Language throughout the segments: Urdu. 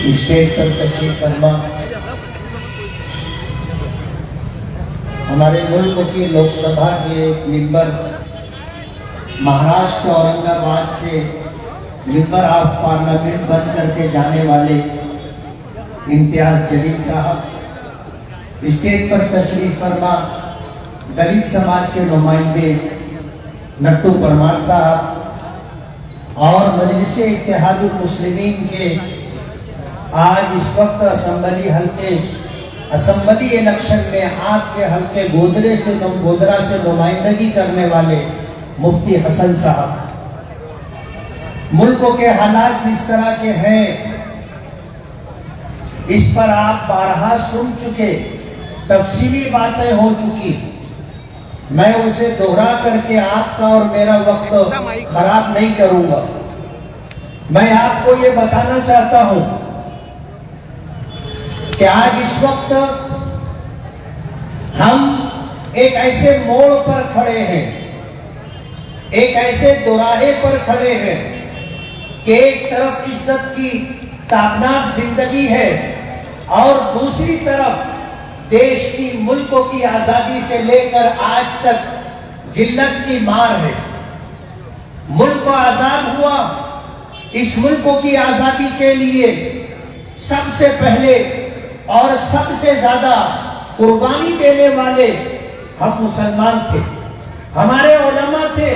اسٹیج پر تشریف فرما ہمارے ملک کی لوک سبھا کے ممبر مہاراشٹر اورنگ آباد سے ممبر آف پارلیمنٹ بن کر کے جانے والے امتیاز جلیل صاحب، اسٹیج پر تشریف فرما دلت سماج کے نمائندے نٹو پرمار صاحب اور مجلس اتحاد المسلمین کے آج اس وقت اسمبلی الیکشن میں آپ کے حلقے گودرا سے نمائندگی کرنے والے مفتی حسن صاحب، ملکوں کے حالات کس طرح کے ہیں اس پر آپ بارہا سن چکے، تفصیلی باتیں ہو چکی، میں اسے دوہرا کر کے آپ کا اور میرا وقت خراب نہیں کروں گا۔ میں آپ کو یہ بتانا چاہتا ہوں کہ آج اس وقت ہم ایک ایسے موڑ پر کھڑے ہیں، ایک ایسے دوراہے پر کھڑے ہیں کہ ایک طرف عزت کی تابناک زندگی ہے اور دوسری طرف دیش کی ملکوں کی آزادی سے لے کر آج تک ذلت کی مار ہے۔ ملک آزاد ہوا، اس ملک کی آزادی کے لیے سب سے پہلے اور سب سے زیادہ قربانی دینے والے ہم مسلمان تھے، ہمارے علماء تھے،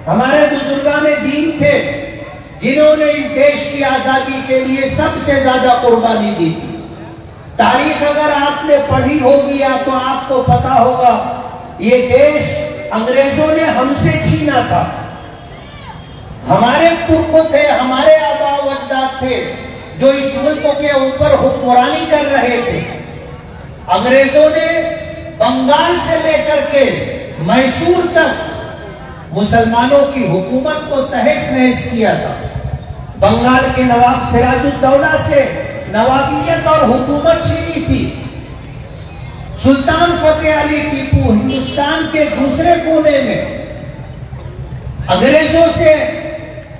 ہمارے بزرگان دین تھے جنہوں نے اس دیش کی آزادی کے لیے سب سے زیادہ قربانی دی تھی۔ تاریخ اگر آپ نے پڑھی ہوگی یا تو آپ کو پتا ہوگا یہ دیش انگریزوں نے ہم سے چھینا تھا، ہمارے پرکھ تھے، ہمارے آباء و اجداد تھے جو اس ملک کے اوپر حکمرانی کر رہے تھے۔ انگریزوں نے بنگال سے لے کر کے میسور تک مسلمانوں کی حکومت کو تہس نہس کیا تھا۔ بنگال کے نواب سراج الدولہ سے نوابیت اور حکومت چھینی تھی۔ سلطان فتح علی ٹیپو ہندوستان کے دوسرے کونے میں انگریزوں سے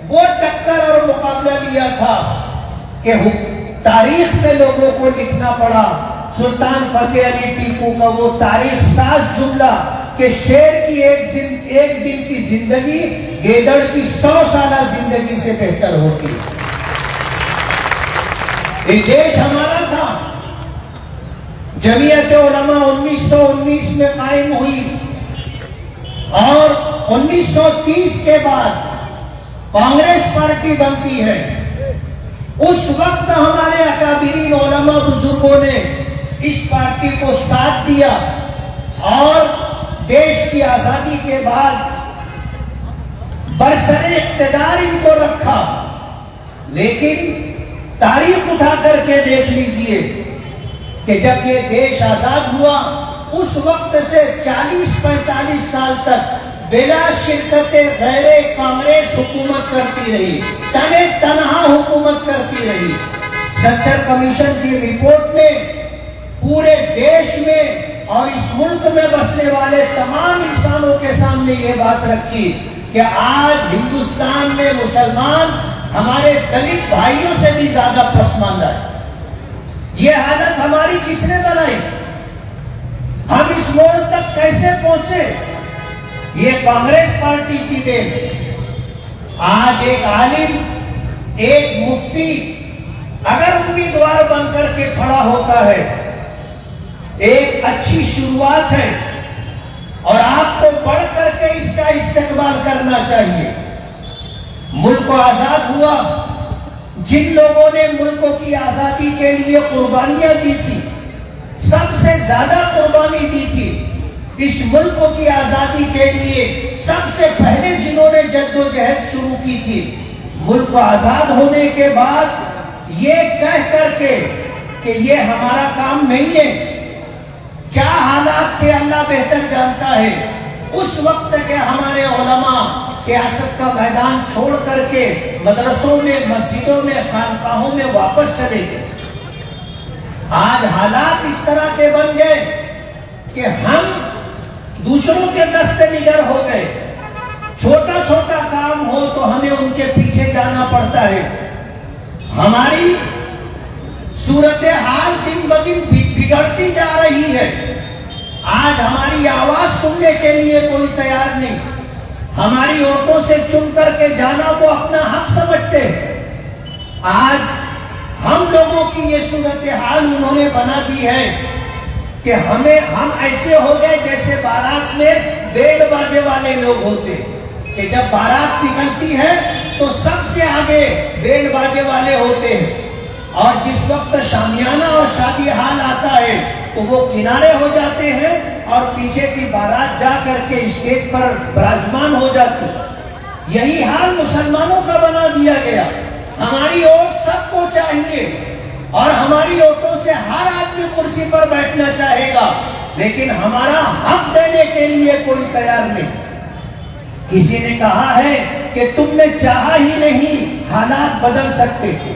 وہ ٹکر اور مقابلہ لیا تھا کہ تاریخ میں لوگوں کو لکھنا پڑا سلطان فتح علی ٹیپو کا وہ تاریخ ساز جملہ کہ شیر کی ایک دن کی زندگی گیدڑ کی 100 سالہ زندگی سے بہتر ہوتی ہے۔ یہ دیش ہمارا تھا۔ جمعیت علماء 1919 میں قائم ہوئی اور 1930 کے بعد کانگریس پارٹی بنتی ہے۔ اس وقت ہمارے اکابرین علماء بزرگوں نے اس پارٹی کو ساتھ دیا اور دیش کی آزادی کے بعد برسر اقتدار ان کو رکھا۔ لیکن تاریخ اٹھا کر کے دیکھ لیجئے کہ جب یہ دیش آزاد ہوا اس وقت سے 40-45 سال تک بلا شرکت غیر کانگریس حکومت کرتی رہی، تنہا حکومت کرتی رہی۔ سچر کمیشن کی رپورٹ میں پورے دیش میں اور اس ملک میں بسنے والے تمام انسانوں کے سامنے یہ بات رکھی کہ آج ہندوستان میں مسلمان ہمارے دلت بھائیوں سے بھی زیادہ پسماندہ ہے۔ یہ حالت ہماری کس نے بنائی؟ ہم اس موڑ تک کیسے پہنچے؟ یہ کانگریس پارٹی کی دین۔ آج ایک عالم، ایک مفتی اگر امیدوار بن کر کے کھڑا ہوتا ہے، ایک اچھی شروعات ہے اور آپ کو بڑھ کر کے اس کا استقبال کرنا چاہیے۔ ملک آزاد ہوا، جن لوگوں نے ملک کی آزادی کے لیے قربانیاں دی تھی، سب سے زیادہ قربانی دی تھی، اس ملک کی آزادی کے لیے سب سے پہلے جنہوں نے جدوجہد شروع کی تھی، ملک آزاد ہونے کے بعد یہ کہہ کر کے کہ یہ ہمارا کام نہیں ہے، کیا حالات تھے اللہ بہتر جانتا ہے، اس وقت کے ہمارے علماء سیاست کا میدان چھوڑ کر کے مدرسوں میں، مسجدوں میں، خانقاہوں میں واپس چلے گئے۔ آج حالات اس طرح کے بن گئے کہ ہم دوسروں کے دست نگر ہو گئے۔ چھوٹا چھوٹا کام ہو تو ہمیں ان کے پیچھے جانا پڑتا ہے۔ ہماری صورتحال دن بدن بگڑتی جا رہی ہے. آج ہماری آواز سننے کے لیے کوئی تیار نہیں. ہماری عورتوں سے چن کر کے جانا کو اپنا حق سمجھتے ہیں. آج ہم لوگوں کی یہ صورتحال انہوں نے بنا دی ہے کہ ہم ایسے ہو گئے جیسے بارات میں بینڈ باجے والے لوگ ہوتے کہ جب بارات نکلتی ہے تو سب سے آگے بینڈ باجے والے ہوتے ہیں، اور جس وقت شامیانہ اور شادی حال آتا ہے تو وہ کنارے ہو جاتے ہیں اور پیچھے کی بارات جا کر کے اسٹیج پر براجمان ہو جاتی. یہی حال مسلمانوں کا بنا دیا گیا. ہماری عورت سب کو چاہیے اور ہماری عورتوں سے ہر آدمی کرسی پر بیٹھنا چاہے گا، لیکن ہمارا حق دینے کے لیے کوئی تیار نہیں. کسی نے کہا ہے کہ تم نے چاہا ہی نہیں حالات بدل سکتے تھے،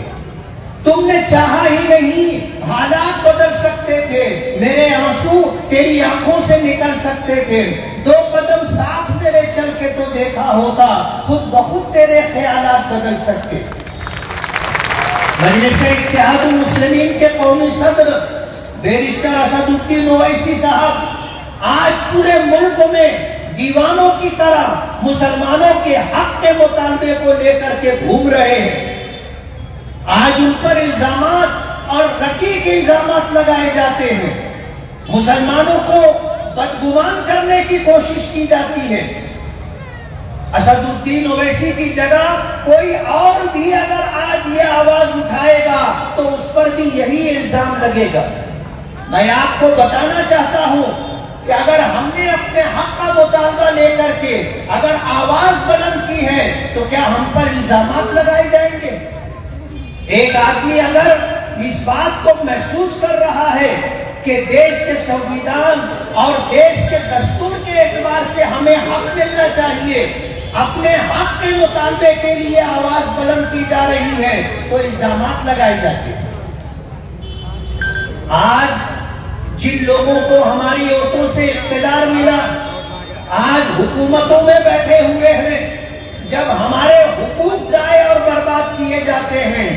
تم نے چاہا ہی نہیں حالات بدل سکتے تھے، میرے آنسو تیری آنکھوں سے نکل سکتے تھے، 2 قدم ساتھ میرے چل کے تو دیکھا ہوتا، خود بخود تیرے خیالات بدل سکتے تھے. مجلس اتحاد المسلمین کے قومی صدر بیرسٹر اسد الدین اویسی صاحب آج پورے ملک میں دیوانوں کی طرح مسلمانوں کے حق کے مطالبے کو لے کر کے گھوم رہے ہیں. آج ان پر الزامات اور رقیق الزامات لگائے جاتے ہیں. مسلمانوں کو بدگمان کرنے کی کوشش کی جاتی ہے. اسد الدین اویسی کی جگہ کوئی اور بھی اگر آج یہ آواز اٹھائے گا تو اس پر بھی یہی الزام لگے گا. میں آپ کو بتانا چاہتا ہوں کہ اگر ہم نے اپنے حق کا مطالبہ لے کر کے اگر آواز بلند کی ہے تو کیا ہم پر الزامات لگائے جائیں گے؟ ایک آدمی اگر اس بات کو محسوس کر رہا ہے کہ دیش کے سنویدھان اور دیش کے دستور کے اعتبار سے ہمیں حق ملنا چاہیے، اپنے حق کے مطالبے کے لیے آواز بلند کی جا رہی ہے تو الزامات لگائے جاتے ہیں. آج جن لوگوں کو ہماری عورتوں سے اقتدار ملا آج حکومتوں میں بیٹھے ہوئے ہیں، جب ہمارے حقوق ضائع اور برباد کیے جاتے ہیں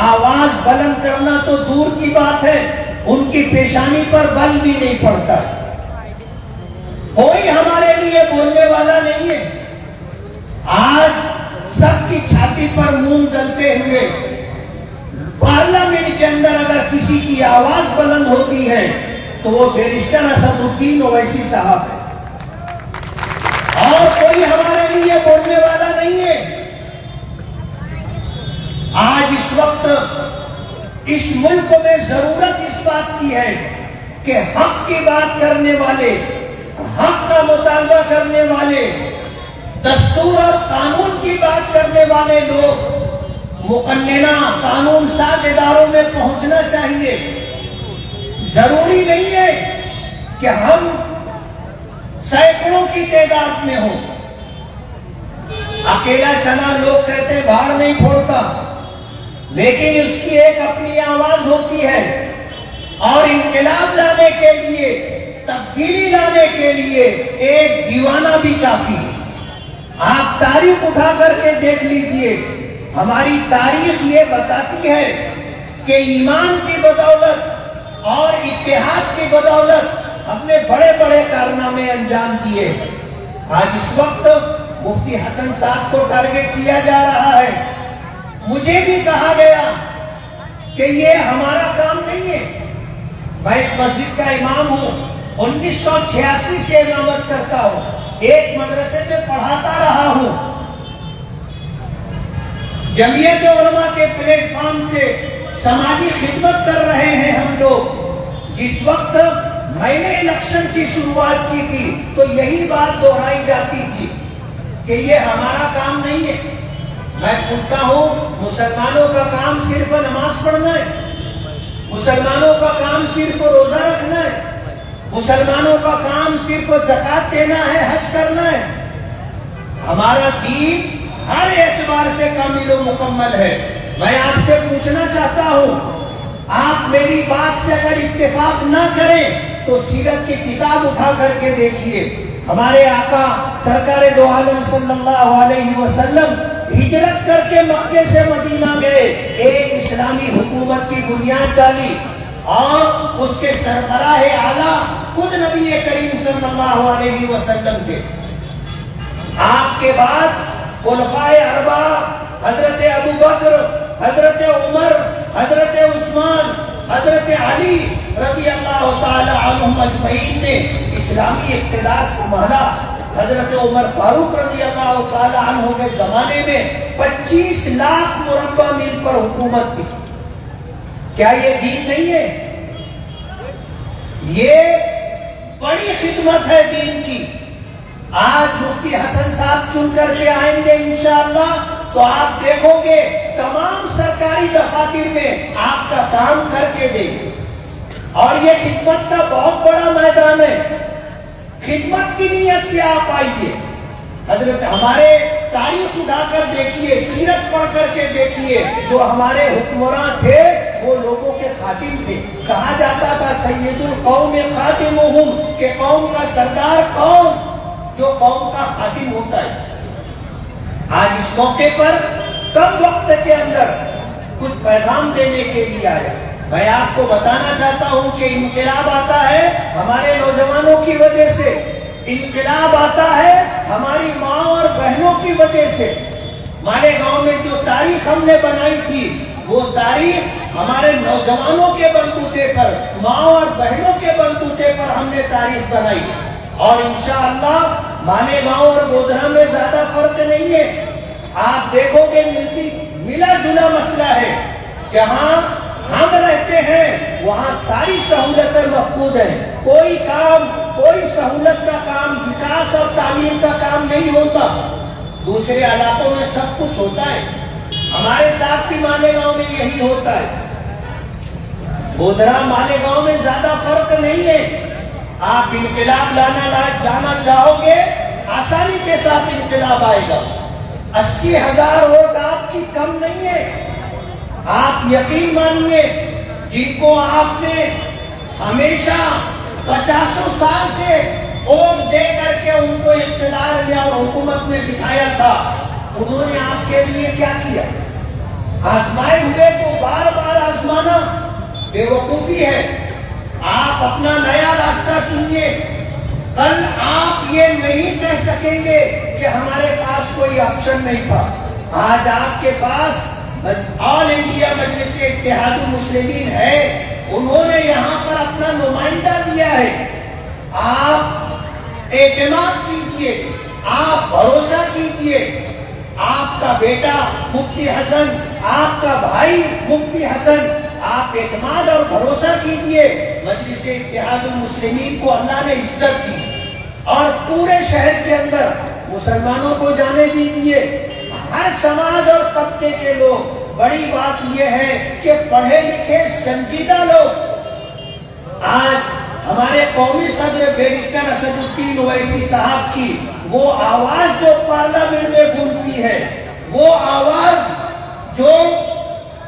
آواز بلند کرنا تو دور کی بات ہے، ان کی پیشانی پر بل بھی نہیں پڑتا. کوئی ہمارے لیے بولنے والا نہیں ہے. آج سب کی چھاتی پر مون ڈلتے ہوئے پارلیمنٹ کے اندر اگر کسی کی آواز بلند ہوتی ہے تو وہ بیرسٹر اسد الدین اویسی صاحب ہے، اور کوئی ہمارے لیے بولنے والا نہیں ہے. آج اس وقت اس ملک میں ضرورت اس بات کی ہے کہ حق کی بات کرنے والے، حق کا مطالبہ کرنے والے، دستور اور قانون کی بات کرنے والے لوگ مقننہ قانون ساز اداروں میں پہنچنا چاہیے. ضروری نہیں ہے کہ ہم سینکڑوں کی تعداد میں ہوں. اکیلا چنا لوگ کہتے بھاڑ نہیں پھوڑتا، لیکن اس کی ایک اپنی آواز ہوتی ہے، اور انقلاب لانے کے لیے، تبدیلی لانے کے لیے ایک دیوانہ بھی کافی ہے. آپ تاریخ اٹھا کر کے دیکھ لیجئے، ہماری تاریخ یہ بتاتی ہے کہ ایمان کی بدولت اور اتحاد کی بدولت ہم نے بڑے بڑے کارنامے انجام دیے. آج اس وقت مفتی حسن صاحب کو ٹارگٹ کیا جا رہا ہے. مجھے بھی کہا گیا کہ یہ ہمارا کام نہیں ہے. میں ایک مسجد کا امام ہوں، 1986 سے امامت کرتا ہوں، ایک مدرسے میں پڑھاتا رہا ہوں. جمعیت علماء کے پلیٹ فارم سے سماجی خدمت کر رہے ہیں ہم لوگ. جس وقت میں نے الیکشن کی شروعات کی تھی تو یہی بات دہرائی جاتی تھی کہ یہ ہمارا کام نہیں ہے. میں پوچھتا ہوں، مسلمانوں کا کام صرف نماز پڑھنا ہے؟ مسلمانوں کا کام صرف روزہ رکھنا ہے؟ مسلمانوں کا کام صرف زکات دینا ہے، حج کرنا ہے؟ ہمارا دین ہر اعتبار سے کامل و مکمل ہے. میں آپ سے پوچھنا چاہتا ہوں، آپ میری بات سے اگر اتفاق نہ کریں تو سیرت کی کتاب اٹھا کر کے دیکھیے. ہمارے آقا سرکار دو عالم صلی اللہ علیہ وسلم ہجرت کر کے مکے سے مدینہ گئے، ایک اسلام اسلامی حکومت کی بنیاد ڈالی اور اس کے سربراہ اعلیٰ خود نبی کریم صلی اللہ علیہ وسلم تھے۔ آپ کے بعد خلفائے اربعہ حضرت ابوبکر، حضرت عمر، حضرت عثمان، حضرت علی رضی اللہ تعالی عنہم اجمعین نے اسلامی اقتدار سنبھالا۔ حضرت عمر فاروق رضی اللہ تعالی عنہ کے زمانے میں 25 لاکھ مربع میل پر حکومت کی۔ کیا یہ دین نہیں ہے؟ یہ بڑی خدمت ہے دین کی۔ آج مفتی حسن صاحب چن کر کے آئیں گے انشاءاللہ تو آپ دیکھو گے تمام سرکاری دفاتر میں آپ کا کام کر کے دیں گے، اور یہ خدمت کا بہت بڑا میدان ہے۔ خدمت کی نیت سے آپ آئیے۔ حضرت ہمارے تاریخ اٹھا کر دیکھیے، سیرت پڑھ کر کے دیکھیے، جو ہمارے حکمراں تھے وہ لوگوں کے خادم تھے۔ کہا جاتا تھا سید القوم خادمہم، کہ قوم کا سردار کون؟ جو قوم کا خادم ہوتا ہے۔ آج اس موقع پر کم وقت کے اندر کچھ پیغام دینے کے لیے آیا۔ میں آپ کو بتانا چاہتا ہوں کہ انقلاب آتا ہے ہمارے نوجوانوں کی وجہ سے، انقلاب آتا ہے ہماری ماں اور بہنوں کی وجہ سے۔ مالیگاؤں میں جو تاریخ ہم نے بنائی تھی وہ تاریخ ہمارے نوجوانوں کے بلبوتے پر، ماں اور بہنوں کے بلبوتے پر ہم نے تاریخ بنائی، اور انشاءاللہ مالیگاؤں اور گودھرا میں زیادہ فرق نہیں ہے۔ آپ دیکھو گے ملا جلا مسئلہ ہے۔ جہاں ہم رہتے ہیں وہاں ساری سہولتیں مفقود ہیں، کوئی کام، کوئی سہولت کا کام، وکاس اور تعمیر کا کام نہیں ہوتا۔ دوسرے علاقوں میں سب کچھ ہوتا ہے، ہمارے ساتھ بھی مالیگاؤں میں یہی ہوتا ہے۔ گودھرا مالیگاؤں میں زیادہ فرق نہیں ہے۔ آپ انقلاب لانا چاہو گے، آسانی کے ساتھ انقلاب آئے گا۔ 80,000 ووٹ آپ کی کم نہیں ہے۔ آپ یقین مانیے، جن کو آپ نے ہمیشہ 50 سال سے ووٹ دے کر کے ان کو اقتدار میں اور حکومت میں بٹھایا تھا، انہوں نے آپ کے لیے کیا کیا؟ آزمائے ہوئے کو بار بار آزمانا بے وقوفی ہے۔ آپ اپنا نیا راستہ چنیے۔ کل آپ یہ نہیں کہہ سکیں گے کہ ہمارے پاس کوئی آپشن نہیں تھا۔ آج آپ کے پاس آل انڈیا مجلس اتحاد المسلمین ہے، انہوں نے یہاں پر اپنا نمائندہ دیا ہے۔ آپ اعتماد کیجئے، آپ بھروسہ کیجئے۔ آپ کا بیٹا مفتی حسن، آپ کا بھائی مفتی حسن، آپ اعتماد اور بھروسہ کیجئے۔ مجلس اتحاد المسلمین کو اللہ نے عزت دی، اور پورے شہر کے اندر مسلمانوں کو جانے دیجئے، ہر سماج اور طبقے کے لوگ۔ بڑی بات یہ ہے کہ پڑھے لکھے سنجیدہ لوگ آج ہمارے قومی صدر بیرسٹر اسد الدین اویسی صاحب کی وہ آواز جو پارلیمنٹ میں گونجتی ہے، وہ آواز جو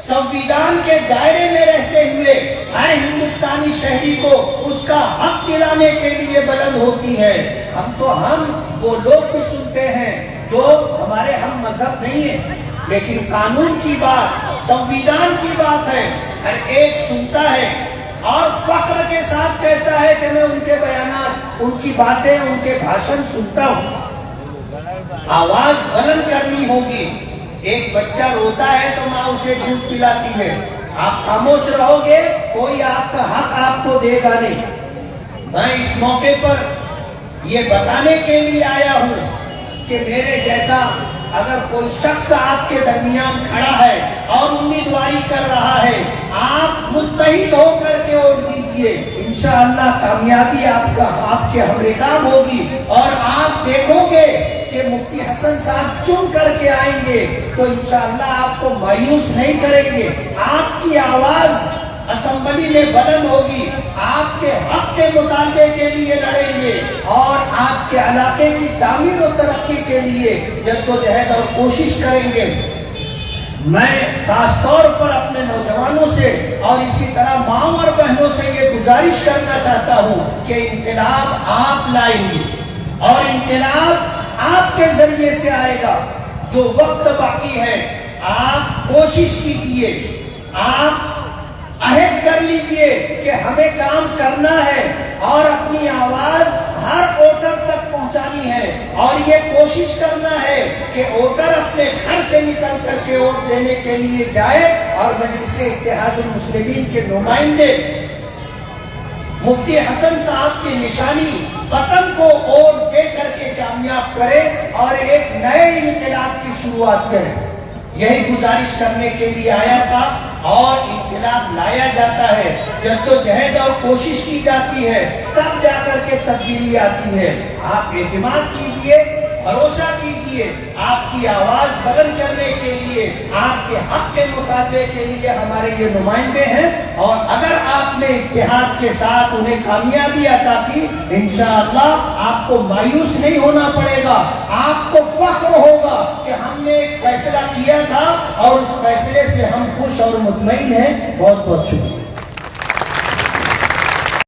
سنویدھان کے دائرے میں رہتے ہوئے ہر ہندوستانی شہری کو اس کا حق دلانے کے لیے بلند ہوتی ہے۔ ہم وہ لوگ بھی سنتے ہیں جو ہمارے ہم مذہب نہیں ہیں، لیکن قانون کی بات، سنویدھان کی بات ہے، ہر ایک سنتا ہے اور فخر کے ساتھ کہتا ہے کہ میں ان کے بیانات، ان کی باتیں، ان کے بھاشن سنتا ہوں۔ آواز بلند کرنی ہوگی۔ ایک بچہ روتا ہے تو ماں اسے دودھ پلاتی ہے، آپ خاموش رہو گے کوئی آپ کا حق آپ کو دے گا نہیں۔ میں اس موقع پر یہ بتانے کے لیے آیا ہوں کہ میرے جیسا اگر کوئی شخص آپ کے درمیان کھڑا ہے اور امیدواری کر رہا ہے، آپ متحد ہو کر کے ووٹ دیجیے، انشاءاللہ کامیابی آپ کے ہمراہ ہوگی، اور آپ دیکھو گے کہ مفتی حسن صاحب چن کر کے آئیں گے تو انشاءاللہ آپ کو مایوس نہیں کریں گے۔ آپ کی آواز اسمبلی میں بلند ہوگی، آپ کے حق کے مطالبے کے لیے لڑیں گے، اور آپ کے علاقے کی تعمیر و ترقی کے لیے جدوجہد اور کوشش کریں گے۔ میں خاص طور پر اپنے نوجوانوں سے اور اسی طرح ماں اور بہنوں سے یہ گزارش کرنا چاہتا ہوں کہ انقلاب آپ لائیں گے، اور انقلاب آپ کے ذریعے سے آئے گا۔ جو وقت باقی ہے آپ کوشش کیجیے، آپ عہد کر لیجئے کہ ہمیں کام کرنا ہے اور اپنی آواز ہر ووٹر تک پہنچانی ہے، اور یہ کوشش کرنا ہے کہ ووٹر اپنے گھر سے نکل کر کے ووٹ دینے کے لیے جائے، اور مجلس اتحاد المسلمین کے نمائندے مفتی حسن صاحب کی نشانی وطن کو ووٹ دے کر کے کامیاب کرے اور ایک نئے انقلاب کی شروعات کرے۔ یہی گزارش کرنے کے لیے آیا تھا، اور انقلاب لایا جاتا ہے، جدوجہد اور کوشش کی جاتی ہے، تب جا کر کے تبدیلی آتی ہے۔ آپ اعتماد کیجئے، بھروسہ کیجئے، آپ کی آواز بلند کرنے کے لیے، آپ کے حق کے مطالبے کے لیے ہمارے یہ نمائندے ہیں، اور اگر آپ نے اتحاد کے ساتھ انہیں کامیابی عطا کی، انشاءاللہ آپ کو مایوس نہیں ہونا پڑے گا، آپ کو فخر ہوگا کہ ہم نے ایک فیصلہ کیا تھا اور اس فیصلے سے ہم خوش اور مطمئن ہیں۔ بہت بہت شکریہ۔